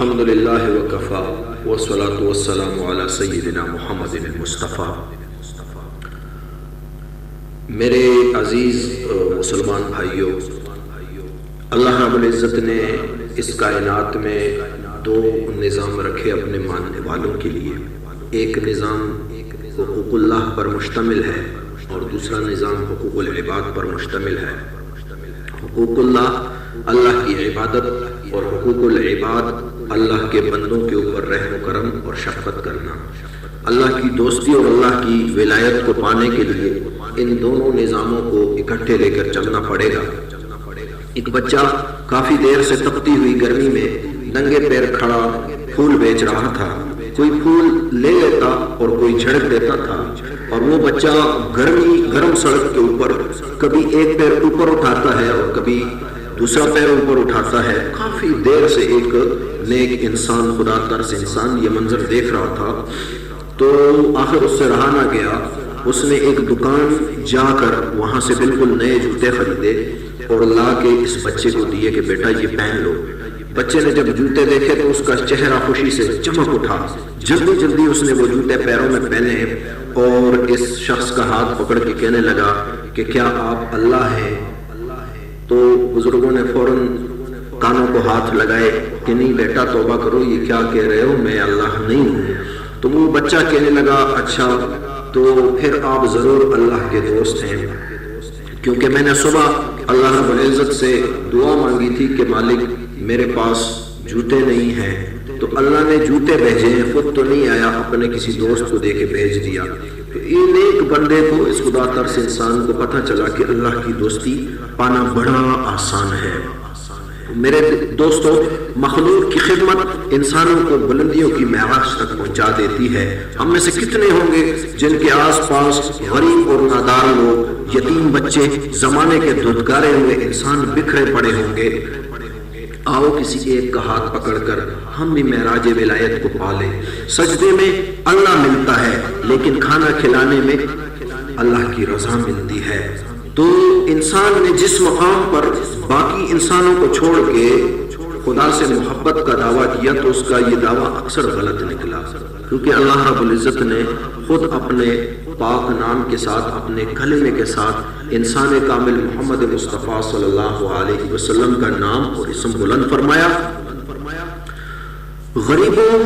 الحمدللہ وکفا والصلاة والسلام علی سیدنا محمد المصطفیٰ۔ میرے عزیز مسلمان بھائیوں، اللہ رب العزت نے اس کائنات میں دو نظام رکھے اپنے ماننے والوں کے لیے۔ ایک نظام حقوق اللہ پر مشتمل ہے اور دوسرا نظام حقوق العباد پر مشتمل ہے۔ حقوق اللہ کی عبادت اور حقوق العباد اللہ کے بندوں کے اوپر رحم و کرم اور شفقت کرنا۔ اللہ کی دوستی اور اللہ کی ولایت کو پانے کے لیے ان دونوں نظاموں کو اکٹھے لے کر چلنا پڑے گا۔ ایک بچہ کافی دیر سے تپتی ہوئی گرمی میں ننگے پیر کھڑا پھول بیچ رہا تھا۔ کوئی پھول لے لیتا اور کوئی جھڑک دیتا تھا، اور وہ بچہ گرم سڑک کے اوپر کبھی ایک پیر اوپر اٹھاتا ہے اور کبھی دوسرا پیر اوپر اٹھاتا ہے۔ کافی دیر سے ایک نیک انسان، خدا ترس انسان یہ منظر دیکھ رہا تھا، تو آخر اس سے رہا نہ گیا۔ اس نے ایک دکان جا کر وہاں سے بالکل نئے جوتے خریدے اور لا کے اس بچے کو دیے کہ بیٹا یہ پہن لو۔ بچے نے جب جوتے دیکھے تو اس کا چہرہ خوشی سے چمک اٹھا۔ جلدی اس نے وہ جوتے پیروں میں پہنے اور اس شخص کا ہاتھ پکڑ کے کہنے لگا کہ کیا آپ اللہ ہیں؟ تو بزرگوں نے فوراً کانوں کو ہاتھ لگائے کہ نہیں بیٹا توبہ کرو، یہ کیا کہہ رہے ہو، میں اللہ نہیں ہوں۔ تو وہ بچہ کہنے لگا اچھا تو پھر آپ ضرور اللہ کے دوست ہیں، کیونکہ میں نے صبح اللہ رب العزت سے دعا مانگی تھی کہ مالک میرے پاس جوتے نہیں ہیں، تو اللہ نے جوتے بھیجے ہیں، خود تو نہیں آیا، اپنے کسی دوست کو دے کے بھیج دیا۔ تو ان ایک بندے کو، اس خدا ترس انسان کو پتہ چلا کہ اللہ کی دوستی پانا بڑا آسان ہے۔ میرے دوستو، مخلوق کی خدمت انسانوں کو بلندیوں کی معراج تک پہنچا دیتی ہے۔ ہم میں سے کتنے ہوں گے جن کے آس پاس غریب اور نادار لوگ، یتیم بچے، زمانے کے دھتکارے ہوئے انسان بکھرے پڑے ہوں گے۔ آؤ کسی ایک کا ہاتھ پکڑ کر ہم بھی معراج ولایت کو پالیں۔ سجدے میں اللہ ملتا ہے، لیکن کھانا کھلانے میں اللہ کی رضا ملتی ہے۔ تو انسان نے جس مقام پر باقی انسانوں کو چھوڑ کے خدا سے محبت کا دعویٰ کیا تو اس کا یہ دعویٰ اکثر غلط نکلا، کیونکہ اللہ رب العزت نے خود اپنے پاک نام کے ساتھ، اپنے کلمے کے ساتھ انسان کامل محمد مصطفیٰ صلی اللہ علیہ وسلم کا نام اور اسم بلند فرمایا۔ غریبوں،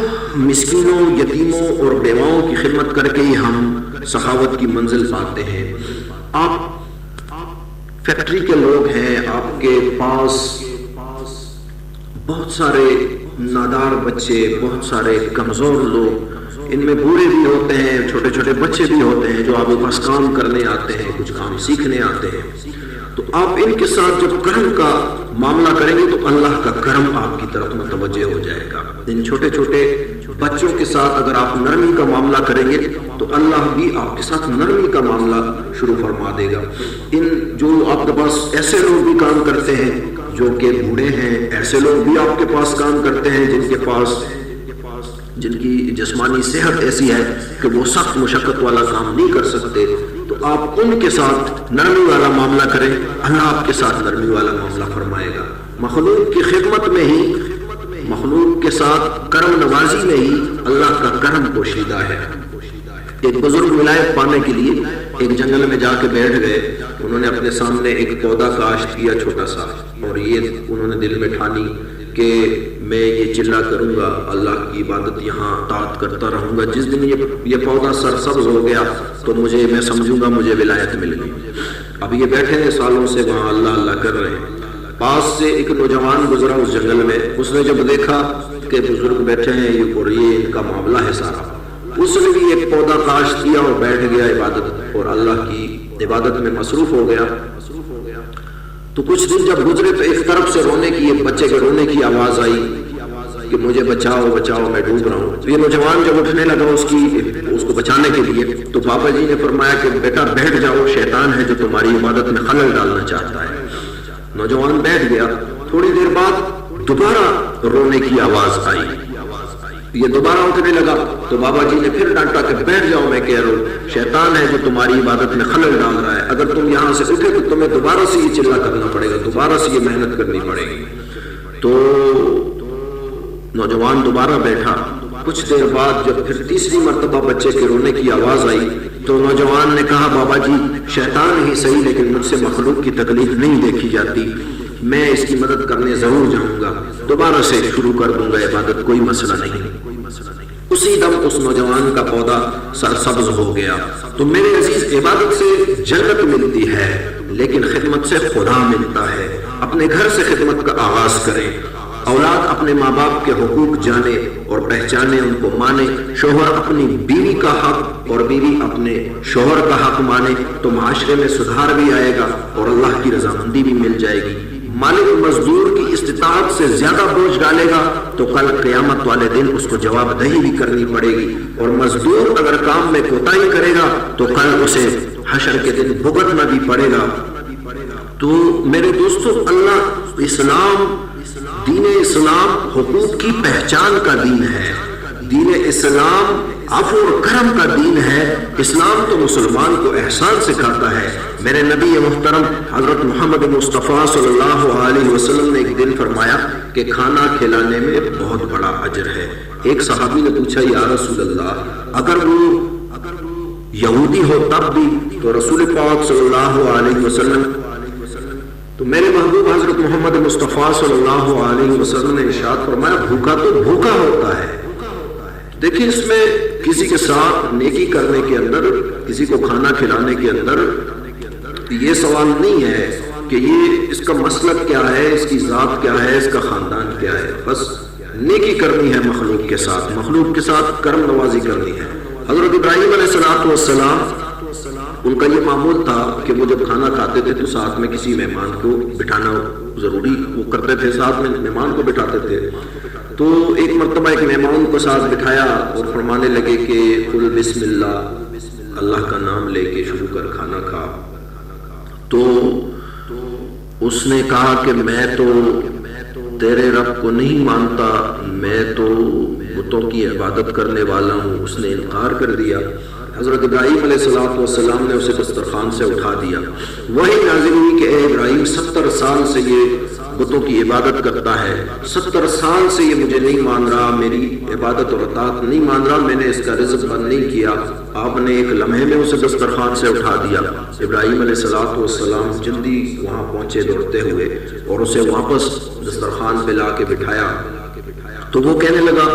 مسکینوں، یتیموں اور بیواؤں کی خدمت کر کے ہی ہم سخاوت کی منزل پاتے ہیں۔ آپ فیکٹری کے لوگ ہیں، آپ کے پاس بہت سارے نادار بچے، بہت سارے کمزور لوگ، ان میں بوڑھے بھی ہوتے ہیں، چھوٹے چھوٹے بچے بھی ہوتے ہیں جو آپ کے پاس کام کرنے آتے ہیں، کچھ کام سیکھنے آتے ہیں۔ تو آپ ان کے ساتھ جب کرم کا معاملہ کریں گے تو اللہ کا کرم آپ کی طرف متوجہ ہو جائے گا۔ ان چھوٹے چھوٹے بچوں کے ساتھ اگر آپ نرمی کا معاملہ کریں گے تو اللہ بھی آپ کے ساتھ نرمی کا معاملہ شروع فرما دے گا۔ ان جو آپ کے پاس ایسے لوگ بھی کام کرتے ہیں جو کہ بوڑھے ہیں، ایسے لوگ بھی آپ کے پاس کام کرتے ہیں جن کی جسمانی صحت ایسی ہے کہ وہ سخت مشقت والا کام نہیں کر سکتے، تو آپ ان کے ساتھ نرمی والا معاملہ کریں، اللہ آپ کے ساتھ نرمی والا معاملہ فرمائے گا۔ مخلوق کی خدمت میں ہی، مخلوق کے ساتھ کرم نوازی میں ہی اللہ کا کرم پوشیدہ ہے۔ ایک بزرگ ولایت پانے کے لیے ایک جنگل میں جا کے بیٹھ گئے۔ انہوں نے اپنے سامنے ایک پودا کاشت کیا چھوٹا سا، اور یہ انہوں نے دل میں ٹھانی کہ میں یہ چلا کروں گا، اللہ کی عبادت یہاں اطاعت کرتا رہوں گا۔ جس دن یہ پودا سرسبز ہو گیا تو میں سمجھوں گا مجھے ولایت مل گئی۔ اب یہ بیٹھے ہیں سالوں سے وہاں اللہ کر رہے ہیں۔ پاس سے ایک نوجوان گزرا اس جنگل میں، اس نے جب دیکھا کہ بزرگ بیٹھے ہیں اور یہ ان کا معاملہ ہے سارا، اس نے بھی ایک پودا کاشت کیا اور بیٹھ گیا عبادت، اور اللہ کی عبادت میں مصروف ہو گیا۔ تو کچھ دن جب گزرے تو ایک طرف سے رونے کی، ایک بچے کے رونے کی آواز آئی کہ مجھے بچاؤ بچاؤ، میں ڈوب رہا ہوں۔ تو یہ نوجوان جب اٹھنے لگا اس کو بچانے کے لیے، تو بابا جی نے فرمایا کہ بیٹا بیٹھ جاؤ، شیطان ہے جو تمہاری عبادت میں خلل ڈالنا چاہتا ہے۔ نوجوان بیٹھ گیا۔ تھوڑی دیر بعد دوبارہ رونے کی آواز آئی، یہ دوبارہ اٹھنے لگا تو بابا جی نے پھر ڈانٹا کہ بیٹھ جاؤ، میں کہہ رہا ہوں شیطان ہے جو تمہاری عبادت میں خلل ڈال رہا ہے، اگر تم یہاں سے اٹھے تو تمہیں دوبارہ سے یہ چلا کرنا پڑے گا، دوبارہ سے یہ محنت کرنی پڑے گی۔ تو نوجوان دوبارہ بیٹھا. کچھ دیر بعد جب پھر تیسری مرتبہ بچے کے رونے کی آواز آئی تو نوجوان نے کہا بابا جی شیطان ہی صحیح لیکن مجھ سے مخلوق کی تکلیف نہیں دیکھی جاتی، میں اس کی مدد کرنے ضرور جاؤں گا، دوبارہ سے شروع کر دوں گا عبادت، کوئی مسئلہ نہیں. اسی دم اس نوجوان کا پودا سرسبز ہو گیا. تو میرے عزیز عبادت سے جنت ملتی ہے لیکن خدمت سے خدا ملتا ہے. اپنے گھر سے خدمت کا آغاز کریں. اولاد اپنے ماں باپ کے حقوق جانے اور پہچانے، ان کو مانے. شوہر اپنی بیوی کا حق اور بیوی اپنے شوہر کا حق مانے تو معاشرے میں سدھار بھی آئے گا اور اللہ کی رضامندی بھی مل جائے گی. مالک مزدور کی استطاعت سے زیادہ بوجھ ڈالے گا تو کل قیامت والے دن اس کو جواب دہی بھی کرنی پڑے گی، اور مزدور اگر کام میں کوتاہی کرے گا تو کل اسے حشر کے دن بھگتنا بھی پڑے گا. تو میرے دوستو، اللہ اسلام، دین اسلام حقوق کی پہچان کا دین ہے. دین اسلام عفو اور کرم کا دین ہے. اسلام تو مسلمان کو احسان سکھاتا ہے. میرے نبی محترم حضرت محمد مصطفیٰ صلی اللہ علیہ وسلم نے ایک دن فرمایا کہ کھانا کھلانے میں بہت بڑا اجر ہے. ایک صحابی نے پوچھا یا رسول اللہ اگر وہ یہودی ہو تب بھی؟ تو رسول پاک صلی اللہ علیہ وسلم، تو میرے محبوب حضرت محمد مصطفیٰ صلی اللہ علیہ وسلم نے ارشاد فرمایا بھوکا تو بھوکا ہوتا ہے. دیکھیں اس میں کسی کے ساتھ نیکی کرنے کے اندر، کسی کو کھانا کھلانے کے اندر یہ سوال نہیں ہے کہ یہ اس کا مسلک کیا ہے، اس کی ذات کیا ہے، اس کا خاندان کیا ہے. بس نیکی کرنی ہے مخلوق کے ساتھ، مخلوق کے ساتھ کرم نوازی کرنی ہے. حضرت ابراہیم علیہ السلام ان کا یہ معمول تھا کہ وہ جب کھانا کھاتے تھے تو ساتھ میں کسی مہمان کو بٹھانا ضروری وہ کرتے تھے، ساتھ میں مہمان کو بٹھاتے تھے. تو ایک مرتبہ ایک مہمان کو ساتھ بٹھایا اور فرمانے لگے کہ قل بسم اللہ، اللہ کا نام لے کے شروع کر کھانا کھا. تو اس نے کہا کہ میں تو تیرے رب کو نہیں مانتا، میں تو بتوں کی عبادت کرنے والا ہوں. اس نے انکار کر دیا. حضرت ابراہیم علیہ السلام نے اسے دسترخوان سے اٹھا دیا. وہی نازل ہوئی کہ اے ابراہیم 70 سال سے یہ بتوں کی عبادت کرتا ہے، 70 سال سے یہ مجھے نہیں مان رہا، میری عبادت اور اطاعت نہیں مان رہا، میں نے اس کا رزق بند نہیں کیا. آپ نے ایک لمحے میں اسے دسترخوان سے اٹھا دیا. ابراہیم علیہ السلام جلدی وہاں پہنچے دوڑتے ہوئے اور اسے واپس دسترخوان پہ لا کے بٹھایا. تو وہ کہنے لگا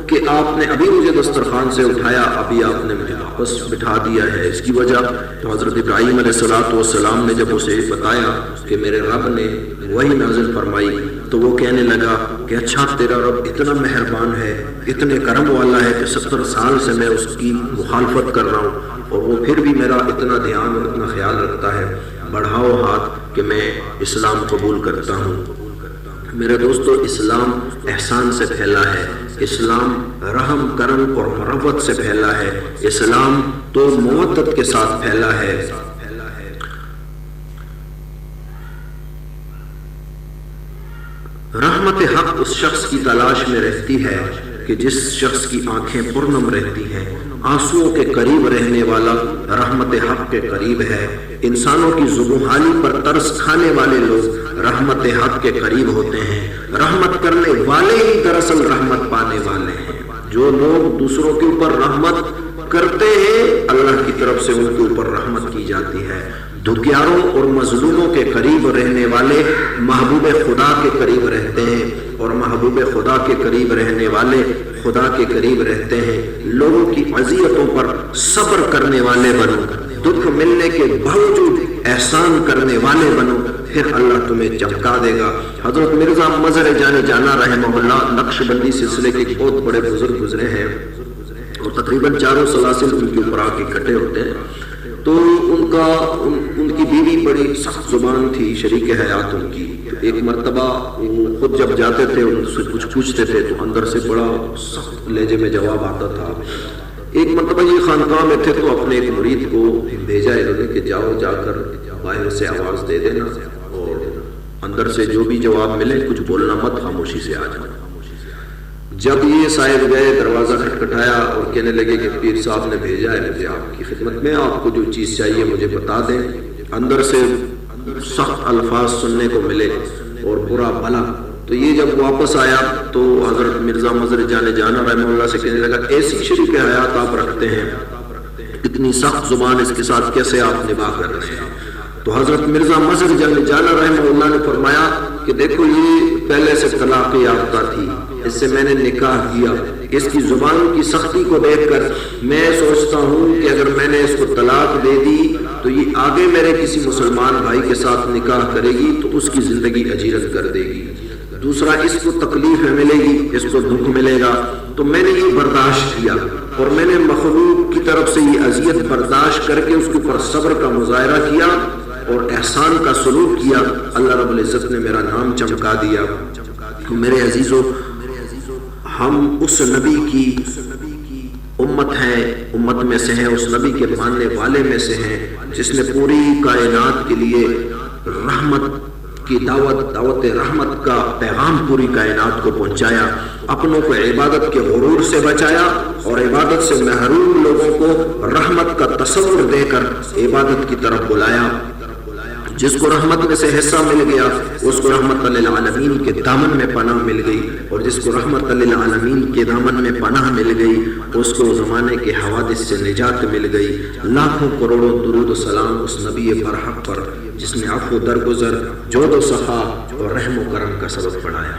کہ آپ نے ابھی مجھے دسترخوان سے اٹھایا، ابھی آپ نے مجھے واپس بٹھا دیا ہے، اس کی وجہ؟ تو حضرت ابراہیم علیہ السلام نے جب اسے بتایا کہ میرے رب نے وہی نازل فرمائی تو وہ کہنے لگا کہ اچھا تیرا رب اتنا مہربان ہے، اتنے کرم والا ہے کہ 70 سال سے میں اس کی مخالفت کر رہا ہوں اور وہ پھر بھی میرا اتنا دھیان اور اتنا خیال رکھتا ہے. بڑھاؤ ہاتھ کہ میں اسلام قبول کرتا ہوں. میرے دوستو، اسلام احسان سے پھیلا ہے، اسلام رحم کرم اور مرحمت سے پھیلا ہے، اسلام تو مودت کے ساتھ پھیلا ہے. رحمت حق اس شخص کی تلاش میں رہتی ہے کہ جس شخص کی آنکھیں پرنم رہتی ہیں. آنسوؤں کے قریب رہنے والا رحمت حق کے قریب ہے. انسانوں کی زبوں پر ترس کھانے والے لوگ رحمت حق کے قریب ہوتے ہیں. رحمت کرنے والے ہی دراصل رحمت پانے والے ہیں. جو لوگ دوسروں کے اوپر رحمت کرتے ہیں اللہ کی طرف سے ان کے اوپر رحمت کی جاتی ہے. دھکیاروں اور مظلوموں کے قریب رہنے والے محبوب خدا کے قریب رہتے ہیں اور محبوب خدا کے قریب رہنے والے خدا کے قریب رہتے ہیں. لوگوں کی اذیتوں پر صبر کرنے والے بنو، دکھ ملنے کے باوجود احسان کرنے والے بنو، پھر اللہ تمہیں چمکا دے گا. حضرت مرزا مظہر جانا رحمہ اللہ نقش بندی سلسلے کے بہت بڑے بزرگ گزرے ہیں اور تقریباً 4 سلاسل ان کے اوپر آ کے اکٹھے ہوتے ہیں. تو ان کی بیوی بڑی سخت زبان تھی، شریک حیات ان کی. ایک مرتبہ وہ خود جب جاتے تھے ان سے کچھ پوچھتے تھے تو اندر سے بڑا سخت لہجے میں جواب آتا تھا. ایک مرتبہ یہ خانقاہ میں تھے تو اپنے ایک مرید کو بھیجا انہوں نے کہ جاؤ جا کر باہر سے آواز دے دینا اور اندر سے جو بھی جواب ملے کچھ بولنا مت، خاموشی سے آ جانا. جب یہ صاحب گئے دروازہ کھٹکھٹایا اور کہنے لگے کہ پیر صاحب نے بھیجا ہے مجھے آپ کی خدمت میں، آپ کو جو چیز چاہیے مجھے بتا دیں. اندر سے سخت الفاظ سننے کو ملے اور برا بھلا. تو یہ جب واپس آیا تو حضرت مرزا مظہر جان جانا رحمہ اللہ سے کہنے لگا ایسی شریک حیات آپ رکھتے ہیں، اتنی سخت زبان اس کے ساتھ کیسے آپ نباہ کر رہے ہیں؟ تو حضرت مرزا مظہر جان جانا رحمہ اللہ نے فرمایا کہ دیکھو یہ پہلے سے طلاق یافتہ تھی، اس سے میں نے نکاح کیا، اس کی زبان کی سختی کو دیکھ کر میں سوچتا ہوں کہ اگر میں نے اس کو طلاق دے دی تو یہ آگے میرے کسی مسلمان بھائی کے ساتھ نکاح کرے گی تو اس کی زندگی اجیرت کر دے گی، دوسرا اس کو تکلیف ملے گی، اس کو دکھ ملے گا، تو میں نے یہ برداشت کیا اور میں نے مخلوق کی طرف سے یہ اذیت برداشت کر کے اس کے اوپر صبر کا مظاہرہ کیا اور احسان کا سلوک کیا، اللہ رب العزت نے میرا نام چمکا دیا۔ میرے عزیزو، ہم اس نبی کی امت ہیں، امت میں سے ہیں، اس نبی کے ماننے والے میں سے ہیں جس نے پوری کائنات کے لیے رحمت کی دعوت رحمت کا پیغام پوری کائنات کو پہنچایا، اپنوں کو عبادت کے غرور سے بچایا اور عبادت سے محروم لوگوں کو رحمت کا تصور دے کر عبادت کی طرف بلایا۔ جس کو رحمت میں سے حصہ مل گیا اس کو رحمت للعالمین کے دامن میں پناہ مل گئی، اور جس کو رحمت للعالمین کے دامن میں پناہ مل گئی اس کو زمانے کے حوادث سے نجات مل گئی۔ لاکھوں کروڑوں درود و سلام اس نبی برحق پر جس نے عفو درگزر، جود و سخا اور رحم و کرم کا سبب بنایا۔